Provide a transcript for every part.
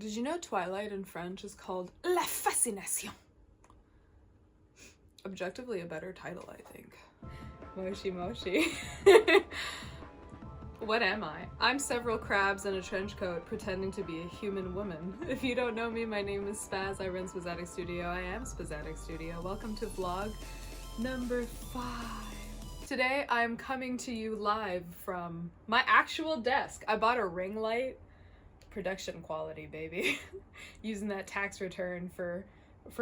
Did you know Twilight in French is called La Fascination? Objectively a better title, I think. Moshi Moshi. What am I? I'm several crabs in a trench coat pretending to be a human woman. If you don't know me, my name is Spazz. I run Spazzatic Studio. I am Spazzatic Studio. Welcome to vlog number 5. Today I'm coming to you live from my actual desk. I bought a ring light. Production quality, baby. Using that tax return for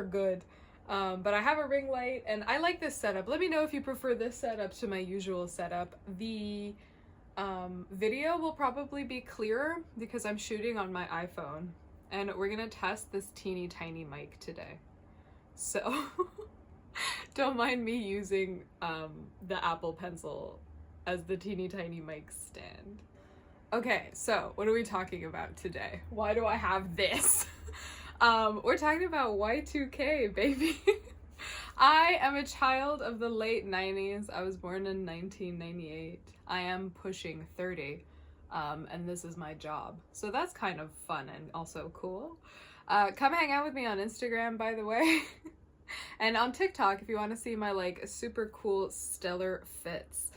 good. But I have a ring light and I like this setup. Let me know if you prefer this setup to my usual setup. The video will probably be clearer because I'm shooting on my iPhone and we're gonna test this teeny tiny mic today. So don't mind me using the Apple Pencil as the teeny tiny mic stand. Okay, so what are we talking about today? Why do I have this? We're talking about Y2K, baby. I am a child of the late 90s. I was born in 1998. I am pushing 30, and this is my job. So that's kind of fun and also cool. Come hang out with me on Instagram, by the way. And on TikTok if you want to see my like super cool stellar fits.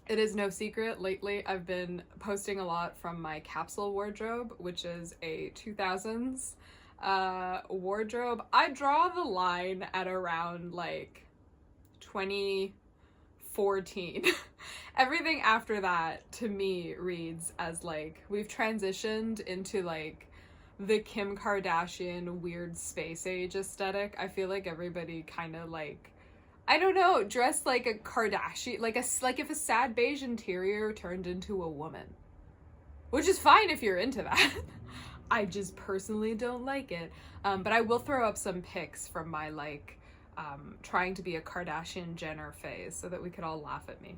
It is no secret, lately I've been posting a lot from my Capsule wardrobe, which is a 2000s wardrobe. I draw the line at around like 2014. Everything after that to me reads as like we've transitioned into like the Kim Kardashian weird space age aesthetic. I feel like everybody kind of like, I don't know, dressed like a Kardashian, like if a sad beige interior turned into a woman. Which is fine if you're into that. I just personally don't like it. But I will throw up some pics from my like trying to be a Kardashian Jenner phase so that we could all laugh at me.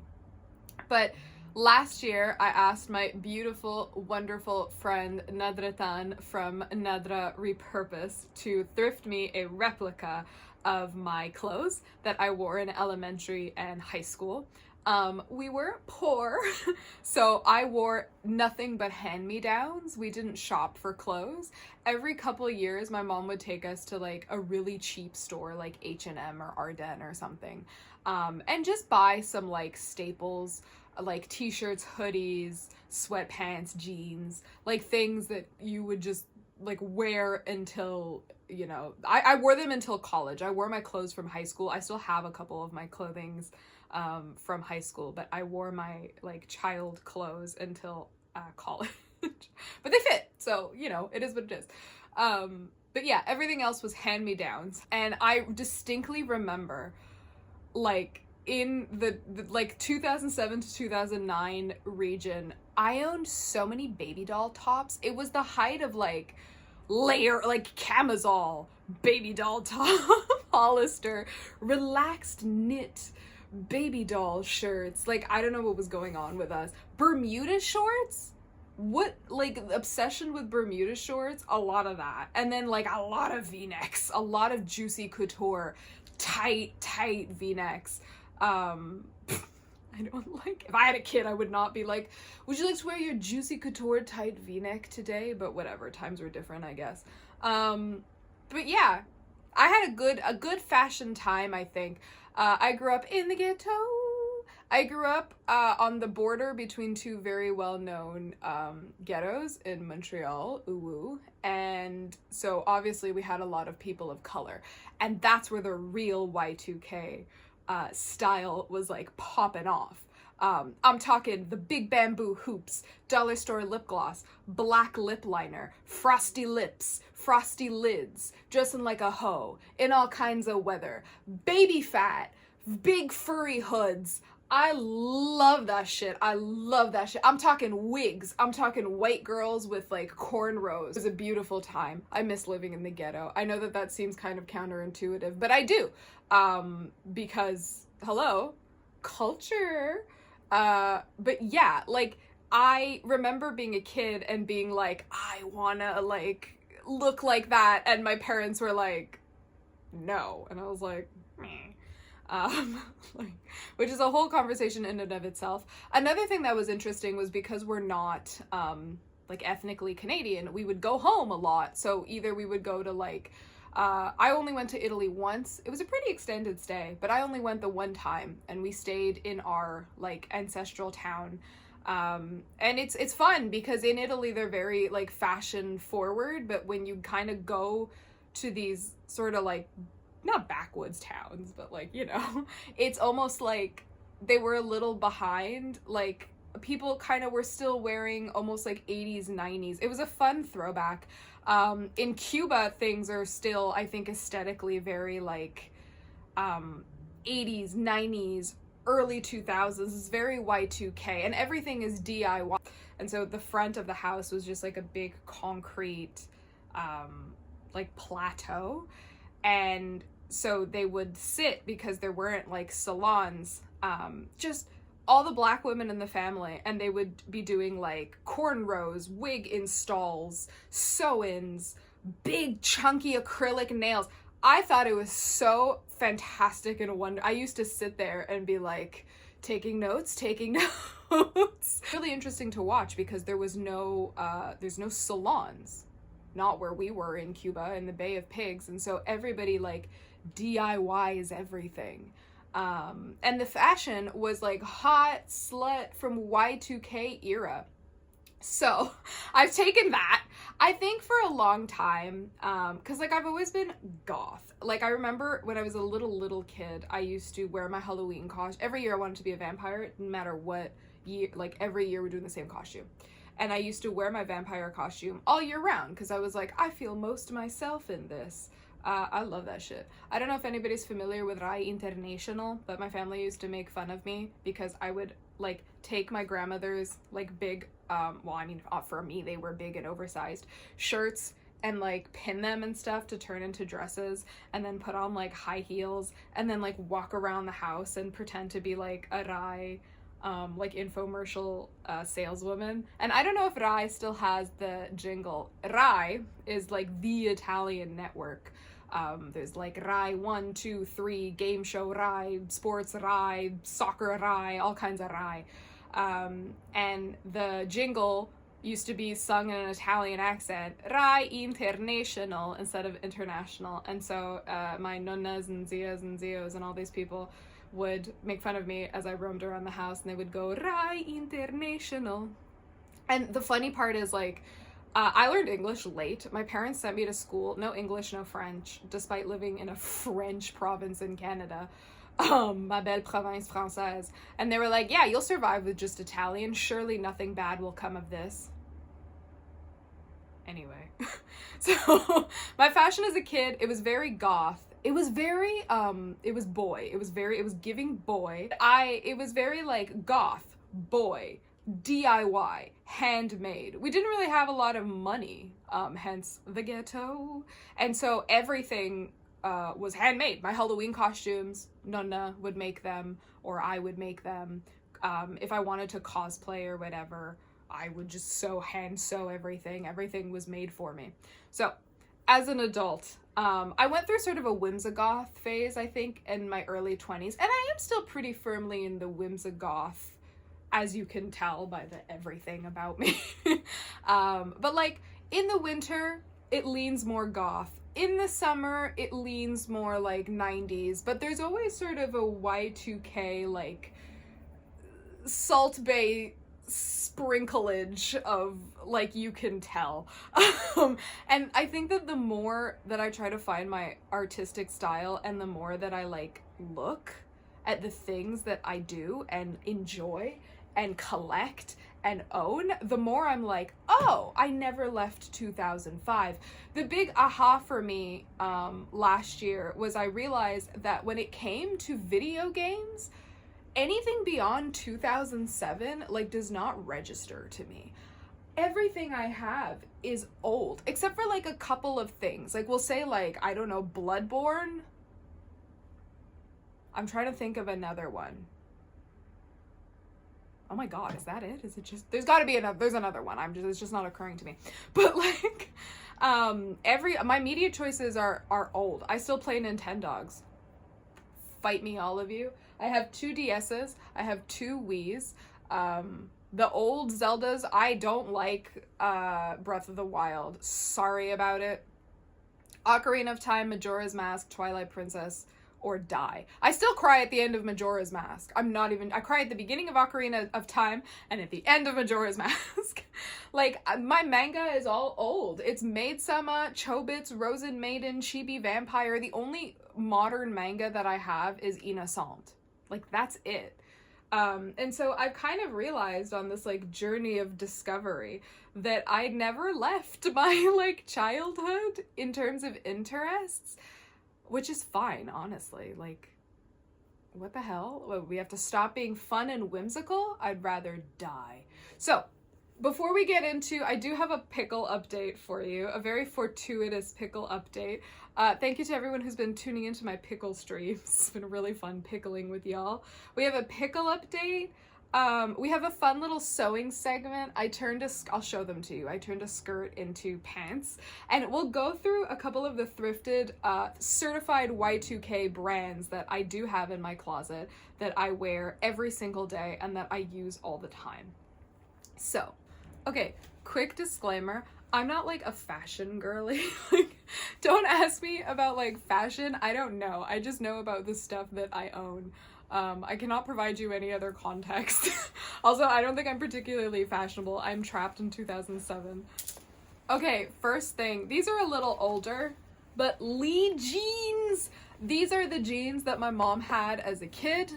But last year I asked my beautiful, wonderful friend Nadratan from Nadra Repurposed to thrift me a replica of my clothes that I wore in elementary and high school. We were poor, so I wore nothing but hand-me-downs. We didn't shop for clothes. Every couple of years, my mom would take us to like a really cheap store like H&M or Ardennes or something, and just buy some like staples, like t-shirts, hoodies, sweatpants, jeans, like things that you would just like wear until, you know, I wore them until college. I wore my clothes from high school. I still have a couple of my clothings from high school, but I wore my like child clothes until college. But they fit, so you know, it is what it is. But yeah, everything else was hand-me-downs. And I distinctly remember like in the like 2007 to 2009 region, I owned so many baby doll tops. It was the height of like layer, like camisole, baby doll top, Hollister, relaxed knit baby doll shirts. Like, I don't know what was going on with us. Bermuda shorts? What, like, obsession with Bermuda shorts? A lot of that. And then like a lot of v-necks, a lot of juicy couture, tight v-necks. I don't like, if I had a kid, I would not be like, would you like to wear your juicy couture tight v-neck today? But whatever, times were different, I guess. But yeah, I had a good fashion time, I think. I grew up in the ghetto. I grew up on the border between two very well-known ghettos in Montreal, and so obviously we had a lot of people of color, and that's where the real Y2K style was like popping off. I'm talking the big bamboo hoops, dollar store lip gloss, black lip liner, frosty lips, frosty lids, dressing like a hoe, in all kinds of weather, baby fat, big furry hoods. I love that shit. I love that shit. I'm talking wigs. I'm talking white girls with like cornrows. It was a beautiful time. I miss living in the ghetto. I know that that seems kind of counterintuitive, but I do. Because, hello, culture. But yeah, like, I remember being a kid and being like, I wanna like look like that, and my parents were like, no, and I was like, meh. Like, which is a whole conversation in and of itself. Another thing that was interesting was because we're not like ethnically Canadian, we would go home a lot. So either we would go to like, I only went to Italy once. It was a pretty extended stay, but I only went the one time, and we stayed in our like ancestral town. And it's fun because in Italy they're very like fashion forward, but when you kind of go to these sort of like, not backwoods towns, but like, you know, it's almost like they were a little behind. Like people kind of were still wearing almost like 80s, 90s. It was a fun throwback. In Cuba, things are still, I think, aesthetically very like 80s, 90s, early 2000s. It's very Y2K, and everything is DIY. And so the front of the house was just like a big concrete like plateau, and so they would sit, because there weren't like salons, just all the black women in the family, and they would be doing like cornrows, wig installs, sew-ins, big chunky acrylic nails. I thought it was so fantastic and wonderful. I used to sit there and be like taking notes. Really interesting to watch, because there was no there's no salons, not where we were in Cuba in the Bay of Pigs, and so everybody like DIYs everything. And the fashion was like hot slut from Y2K era. So I've taken that, I think, for a long time, because like I've always been goth. Like I remember when I was a little kid, I used to wear my Halloween costume. Every year I wanted to be a vampire, no matter what year. Like every year we're doing the same costume. And I used to wear my vampire costume all year round, because I was like, I feel most myself in this. I love that shit. I don't know if anybody's familiar with Rai International, but my family used to make fun of me because I would like take my grandmother's like big, well, I mean, for me, they were big and oversized shirts, and like pin them and stuff to turn into dresses, and then put on like high heels, and then like walk around the house and pretend to be like a Rai like infomercial saleswoman. And I don't know if Rai still has the jingle. Rai is like the Italian network. There's like Rai 1, 2, 3, game show Rai, sports Rai, soccer Rai, all kinds of Rai. And the jingle used to be sung in an Italian accent, Rai International instead of international. And so my nonnas and zias and zios and all these people would make fun of me as I roamed around the house, and they would go, Rai International. And the funny part is, like, I learned English late. My parents sent me to school, no English, no French, despite living in a French province in Canada. Ma belle province française. And they were like, yeah, you'll survive with just Italian. Surely nothing bad will come of this. Anyway. So, my fashion as a kid, it was very goth. It was very, it was boy. It was giving boy. It was very like goth, boy, DIY, handmade. We didn't really have a lot of money, hence the ghetto. And so everything was handmade. My Halloween costumes, Nonna would make them, or I would make them. If I wanted to cosplay or whatever, I would just hand sew everything. Everything was made for me. So as an adult, I went through sort of a whimsigoth phase, I think, in my early 20s, and I am still pretty firmly in the whimsigoth, as you can tell by the everything about me. But like in the winter, it leans more goth. In the summer, it leans more like 90s, but there's always sort of a Y2K, like Salt Bay sprinklage of, like, you can tell. And I think that the more that I try to find my artistic style, and the more that I like look at the things that I do and enjoy and collect and own, the more I'm like, oh, I never left 2005. The big aha for me last year was I realized that when it came to video games, anything beyond 2007 like does not register to me. Everything I have is old, except for like a couple of things. Like we'll say, like, I don't know, Bloodborne. I'm trying to think of another one. Oh my god, is that it? Is it just, there's gotta be another, there's another one. It's just not occurring to me. But like, my media choices are old. I still play Nintendogs. Fight me, all of you. I have 2 DSs, I have 2 Wiis, The old Zeldas, I don't like Breath of the Wild. Sorry about it. Ocarina of Time, Majora's Mask, Twilight Princess, or die. I still cry at the end of Majora's Mask. I cry at the beginning of Ocarina of Time and at the end of Majora's Mask. Like, my manga is all old. It's Maid-sama, Chobits, Rosen Maiden, Chibi Vampire. The only modern manga that I have is Innocent. Like, that's it. And so I've kind of realized on this like journey of discovery that I never left my like childhood in terms of interests, which is fine, honestly. Like, what the hell? What, we have to stop being fun and whimsical? I'd rather die. So before we get into, I do have a pickle update for you, a very fortuitous pickle update. Thank you to everyone who's been tuning into my pickle streams. It's been really fun pickling with y'all. We have a pickle update. We have a fun little sewing segment. I'll show them to you. I turned a skirt into pants, and we'll go through a couple of the thrifted, certified Y2K brands that I do have in my closet that I wear every single day and that I use all the time. So, okay, quick disclaimer. I'm not like a fashion girly. Like, don't ask me about like fashion. I don't know. I just know about the stuff that I own. I cannot provide you any other context. Also, I don't think I'm particularly fashionable. I'm trapped in 2007. Okay, first thing. These are a little older, but Lee jeans. These are the jeans that my mom had as a kid.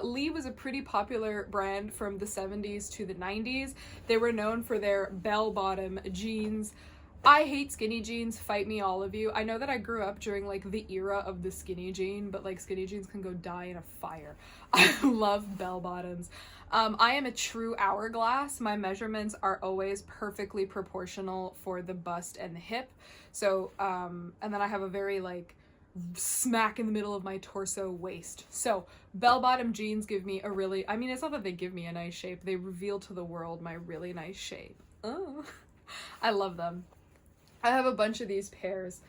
Lee was a pretty popular brand from the 70s to the 90s. They were known for their bell-bottom jeans. I hate skinny jeans, fight me all of you. I know that I grew up during like the era of the skinny jean, but like skinny jeans can go die in a fire. I love bell bottoms. I am a true hourglass. My measurements are always perfectly proportional for the bust and the hip. So, and then I have a very like smack in the middle of my torso waist. So bell-bottom jeans give me a really, I mean, it's not that they give me a nice shape, they reveal to the world my really nice shape. Oh, I love them. I have a bunch of these pairs.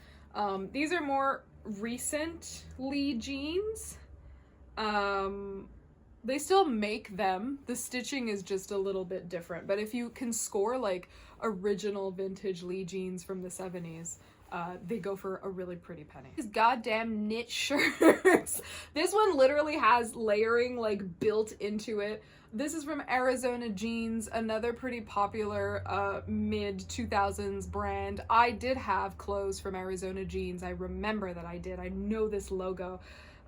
These are more recently jeans. They still make them. The stitching is just a little bit different, but if you can score like original vintage Lee jeans from the 70s, they go for a really pretty penny. These goddamn knit shirts. This one literally has layering like built into it. This is from Arizona Jeans, another pretty popular mid-2000s brand. I did have clothes from Arizona Jeans. I remember that I did. I know this logo.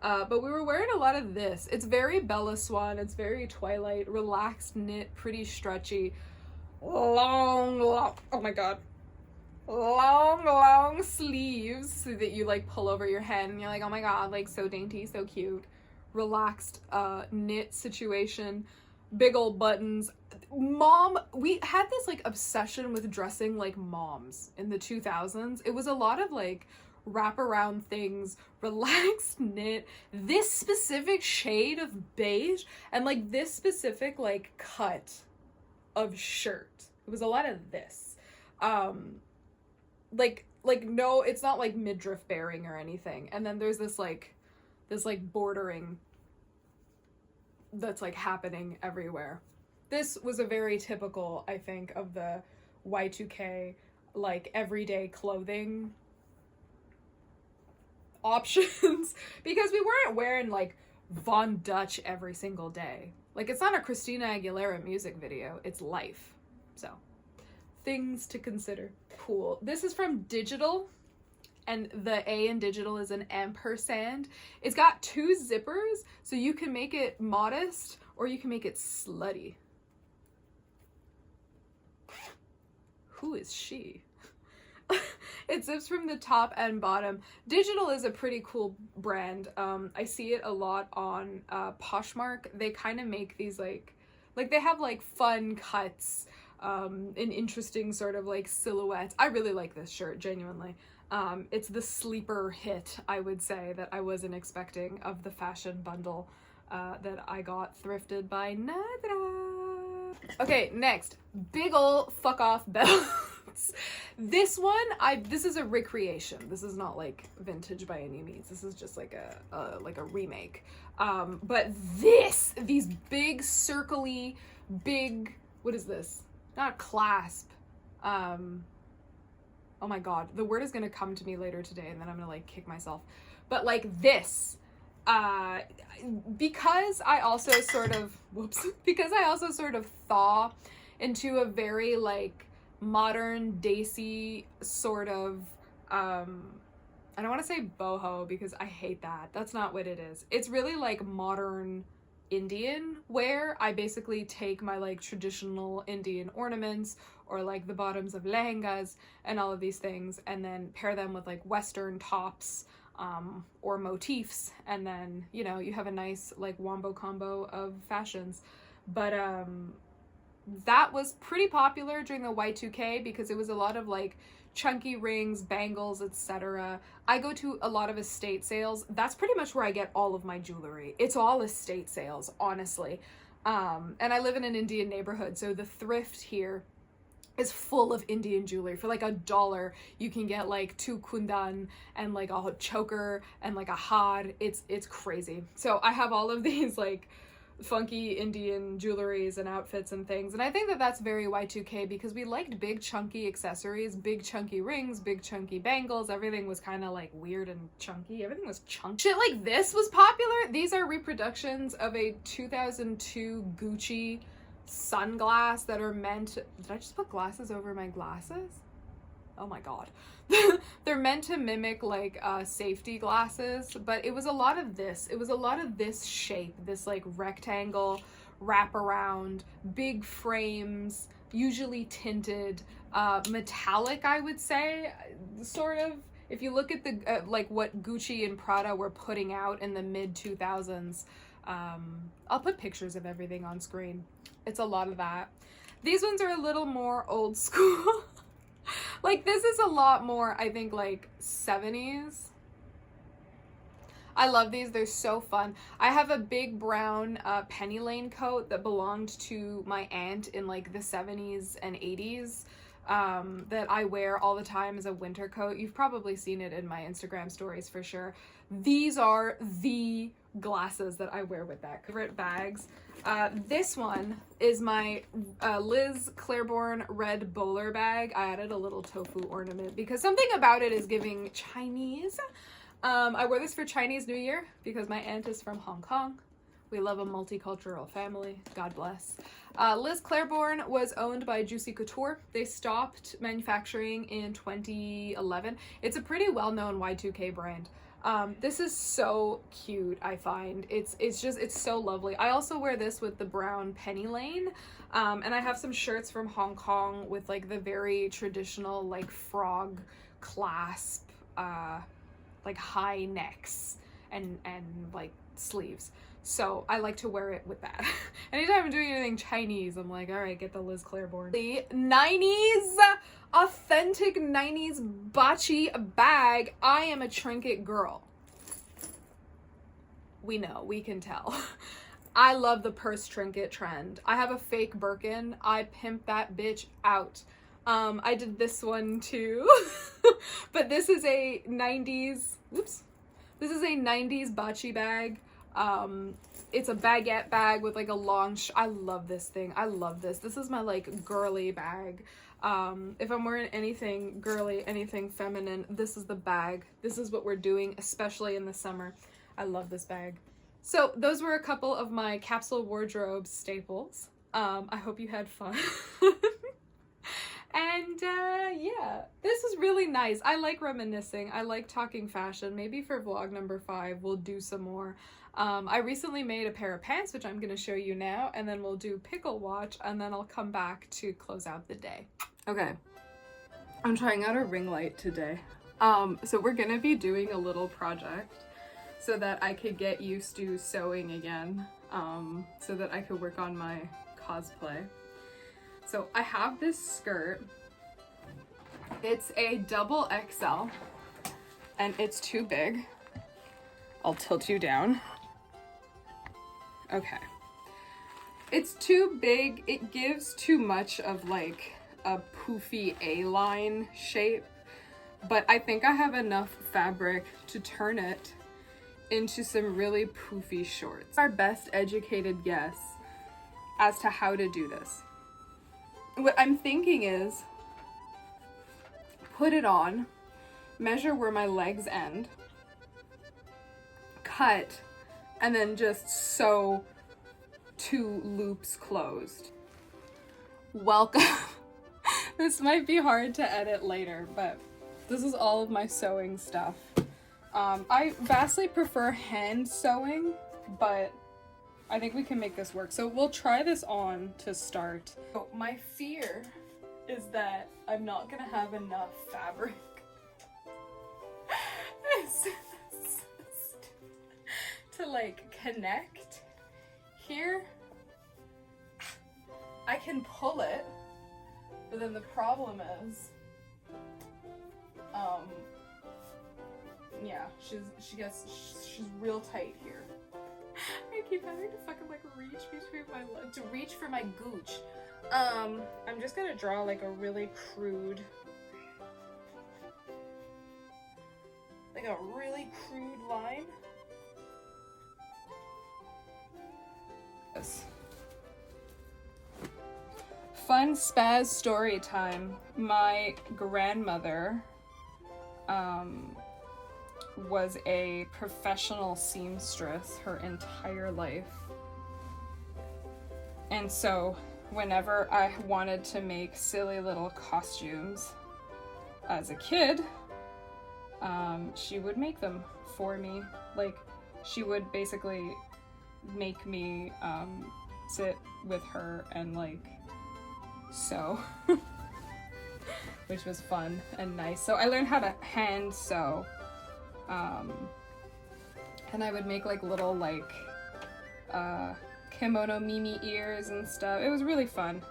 But we were wearing a lot of this. It's very Bella Swan. It's very Twilight. Relaxed knit, pretty stretchy. Long, oh my god. Long sleeves so that you like pull over your head and you're like, oh my god, like so dainty, so cute. Relaxed knit situation. Big old buttons. Mom, we had this like obsession with dressing like moms in the 2000s. It was a lot of like wraparound things, relaxed knit, this specific shade of beige, and like this specific like cut of shirt. It was a lot of this. Like no, it's not like midriff bearing or anything. And then there's this bordering that's like happening everywhere. This was a very typical, I think, of the Y2K like everyday clothing options because we weren't wearing like Von Dutch every single day. Like, it's not a Christina Aguilera music video, it's life. So, things to consider. Cool. This is from Digital, and the A in Digital is an ampersand. It's got 2 zippers, so you can make it modest or you can make it slutty. Who is she? It zips from the top and bottom. Digital is a pretty cool brand. I see it a lot on Poshmark. They kind of make these like they have like fun cuts, and interesting sort of like silhouettes. I really like this shirt, genuinely. It's the sleeper hit, I would say, that I wasn't expecting of the fashion bundle that I got thrifted by Nadra. Okay, next. Big ol' fuck off belts. This one, this is a recreation. This is not like vintage by any means. This is just like a remake. But these big circly, big what is this? Not clasp. Oh my god, the word is gonna come to me later today and then I'm gonna like kick myself. But like this, because I also sort of, because I also sort of thaw into a very like modern Desi sort of, I don't want to say boho because I hate that. That's not what it is. It's really like modern Indian wear. I basically take my like traditional Indian ornaments or like the bottoms of lehengas and all of these things and then pair them with like Western tops or motifs, and then, you know, you have a nice like wombo combo of fashions. But that was pretty popular during the Y2K because it was a lot of like chunky rings, bangles, etc. I go to a lot of estate sales. That's pretty much where I get all of my jewelry. It's all estate sales, honestly. And I live in an Indian neighborhood, so the thrift here is full of Indian jewelry. For like $1, you can get like 2 kundan and like a choker and like a had. It's crazy. So I have all of these like funky Indian jewelries and outfits and things, and I think that that's very Y2K because we liked big chunky accessories, big chunky rings, big chunky bangles. Everything was kind of like weird and chunky. Everything was chunky. Shit like this was popular. These are reproductions of a 2002 Gucci sunglass that are meant did I just put glasses over my glasses? Oh my god. They're meant to mimic like safety glasses, but it was a lot of this. It was a lot of this shape, this like rectangle wraparound, big frames, usually tinted, metallic, I would say, sort of. If you look at the like what Gucci and Prada were putting out in the mid 2000s, I'll put pictures of everything on screen. It's a lot of that. These ones are a little more old school. Like this is a lot more, I think, like 70s. I love these. They're so fun. I have a big brown penny lane coat that belonged to my aunt in like the 70s and 80s that I wear all the time as a winter coat. You've probably seen it in my Instagram stories for sure. These are the glasses that I wear with that. Favorite bags. This one is my Liz Claiborne red bowler bag. I added a little tofu ornament because something about it is giving Chinese. I wore this for Chinese New Year because my aunt is from Hong Kong. We love a multicultural family. God bless. Liz Claiborne was owned by Juicy Couture. They stopped manufacturing in 2011. It's a pretty well-known Y2K brand. This is so cute, I find. It's so lovely. I also wear this with the brown penny lane. And I have some shirts from Hong Kong with like the very traditional like frog clasp, like high necks and like sleeves. So I like to wear it with that. Anytime I'm doing anything Chinese, I'm like, all right, get the Liz Claiborne. The 90s, authentic 90s bocce bag. I am a trinket girl. We know, we can tell. I love the purse trinket trend. I have a fake Birkin. I pimp that bitch out. I did this one too. But this is a 90s, oops. This is a 90s bocce bag. It's a baguette bag with like a long I love this thing. I love this. This is my like girly bag. If I'm wearing anything girly, anything feminine, this is the bag. This is what we're doing, especially in the summer. I love this bag. So those were a couple of my capsule wardrobe staples. I hope you had fun. And yeah, this is really nice. I like reminiscing. I like talking fashion. Maybe for vlog number 5, we'll do some more. I recently made a pair of pants, which I'm going to show you now, and then we'll do Pickle watch, and then I'll come back to close out the day. Okay, I'm trying out a ring light today. So we're going to be doing a little project so that I could get used to sewing again, so that I could work on my cosplay. So I have this skirt. It's a double XL and it's too big. I'll tilt you down. Okay. It's too big. It gives too much of like a poofy A-line shape, but I think I have enough fabric to turn it into some really poofy shorts. Our best educated guess as to how to do this. what I'm thinking is put it on, measure where my legs end, cut, and then just sew 2 loops closed. Welcome. This might be hard to edit later, but this is all of my sewing stuff. I vastly prefer hand sewing, but I think we can make this work. So we'll try this on to start. So my fear is that I'm not gonna have enough fabric to like connect here. I can pull it, but then the problem is, yeah, she's real tight here. I keep having to fucking like reach for my gooch. I'm just gonna draw like a really crude, line. Yes. Fun spaz story time. My grandmother was a professional seamstress her entire life. And so whenever I wanted to make silly little costumes as a kid, she would make them for me. Like, she would basically make me sit with her and like sew, which was fun and nice. So I learned how to hand sew, and I would make like little like kimono Mimi ears and stuff. It was really fun.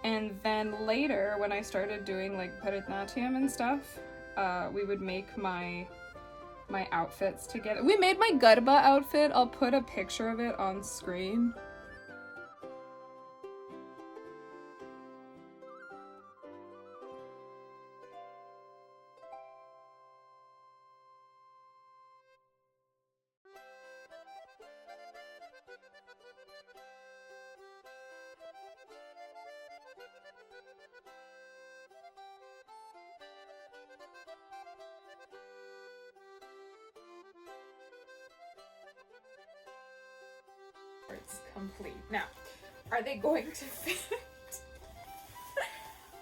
And then later, when I started doing like Bharatanatyam and stuff, we would make my outfits together. We made my Garba outfit. I'll put a picture of it on screen. It's complete. Now, are they going to fit?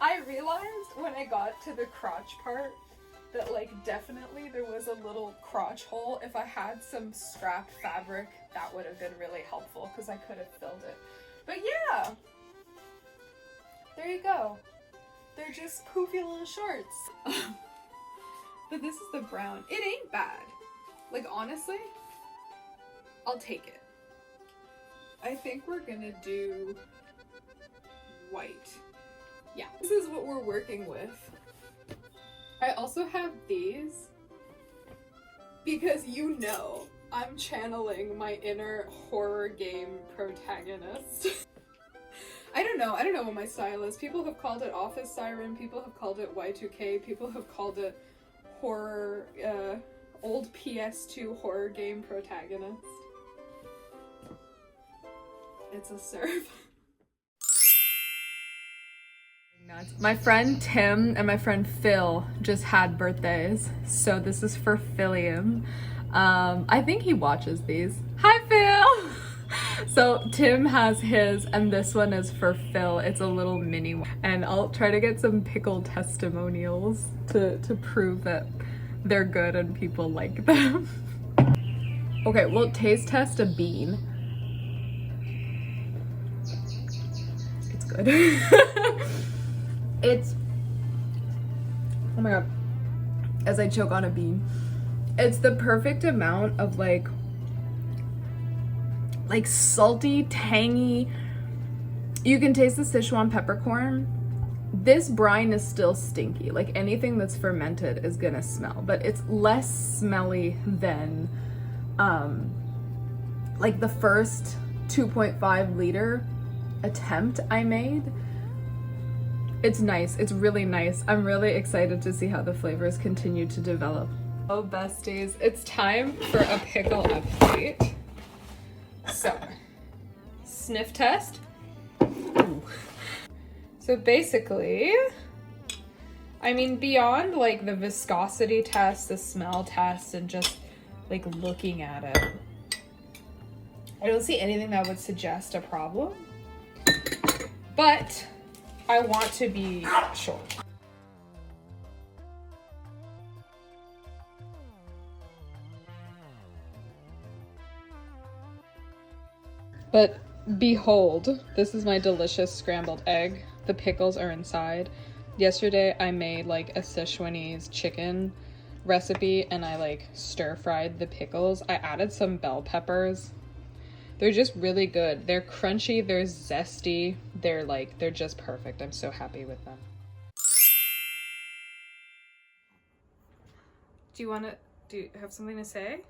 I realized when I got to the crotch part that like definitely there was a little crotch hole. If I had some scrap fabric, that would have been really helpful because I could have filled it. But yeah, there you go. They're just poofy little shorts. But this is the brown. It ain't bad. Like honestly, I'll take it. I think we're gonna do white. Yeah, this is what we're working with. I also have these because you know I'm channeling my inner horror game protagonist. I don't know what my style is. People have called it office siren, people have called it Y2K, people have called it horror, old PS2 horror game protagonist. It's a serve. My friend Tim and my friend Phil just had birthdays, so this is for Philium. I think he watches these. Hi Phil! So Tim has his, and this one is for Phil. It's a little mini one. And I'll try to get some Pickle testimonials to prove that they're good and people like them. Okay, we'll taste test a bean. Good. It's, oh my god, as I choke on a bean, it's the perfect amount of like salty, tangy. You can taste the Sichuan peppercorn. This brine is still stinky. Like anything that's fermented is gonna smell, but it's less smelly than like the first 2.5 liter attempt I made. It's nice. It's really nice. I'm really excited to see how the flavors continue to develop. Oh besties, it's time for a pickle update. So, sniff test. Ooh. So basically, I mean, beyond like the viscosity test, the smell test, and just like looking at it, I don't see anything that would suggest a problem, but I want to be sure. But behold, this is my delicious scrambled egg. The pickles are inside. Yesterday I made like a Sichuanese chicken recipe and I like stir fried the pickles. I added some bell peppers. They're just really good. They're crunchy, they're zesty, they're just perfect. I'm so happy with them. Do you have something to say?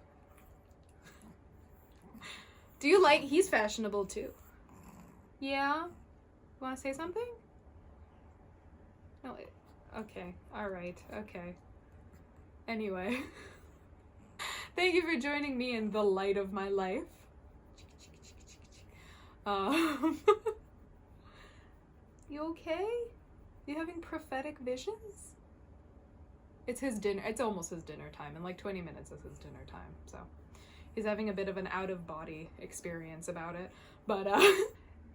Do you like, he's fashionable too. Yeah? You want to say something? No, okay, alright, okay. Anyway. Thank you for joining me in the light of my life. You okay? You having prophetic visions? It's his dinner, it's almost his dinner time. In like 20 minutes is his dinner time, so. He's having a bit of an out-of-body experience about it. But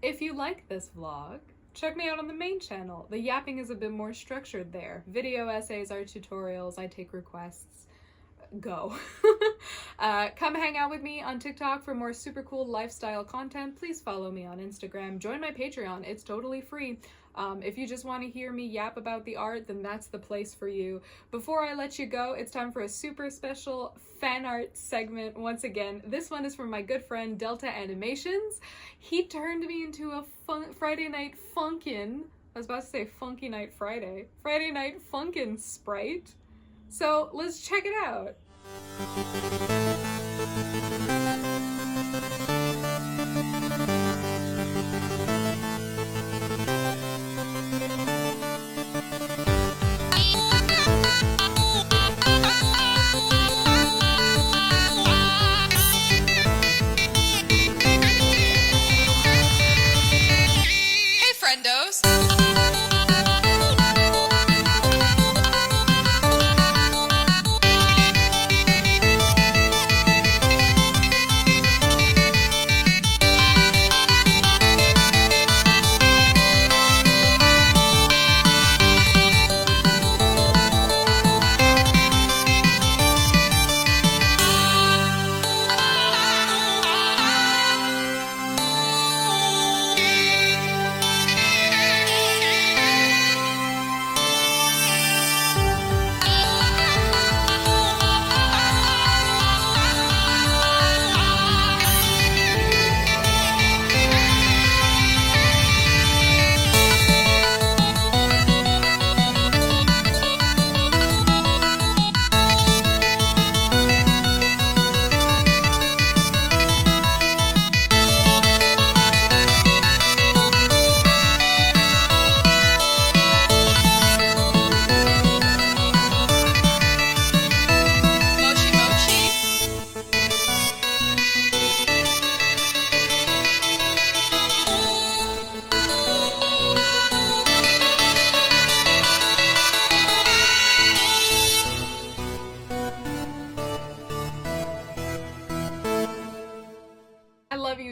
if you like this vlog, check me out on the main channel. The yapping is a bit more structured there. Video essays are tutorials, I take requests. Go. Come hang out with me on TikTok for more super cool lifestyle content. Please follow me on Instagram. Join my Patreon. It's totally free. If you just want to hear me yap about the art, then that's the place for you. Before I let you go, it's time for a super special fan art segment. Once again, this one is from my good friend Delta Animations. He turned me into a Friday Night Funkin', I was about to say Funky Night Friday. Friday Night Funkin' sprite. So let's check it out. Hey, friendos!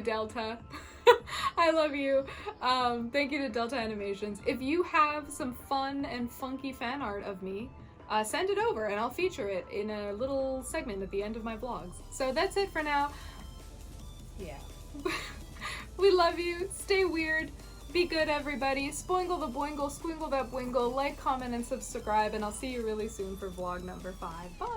Delta. I love you. Thank you to Delta Animations. If you have some fun and funky fan art of me, send it over and I'll feature it in a little segment at the end of my vlogs. So that's it for now. Yeah. We love you. Stay weird. Be good, everybody. Spoingle the boingle, squingle that boingle. Like, comment, and subscribe, and I'll see you really soon for vlog number 5. Bye!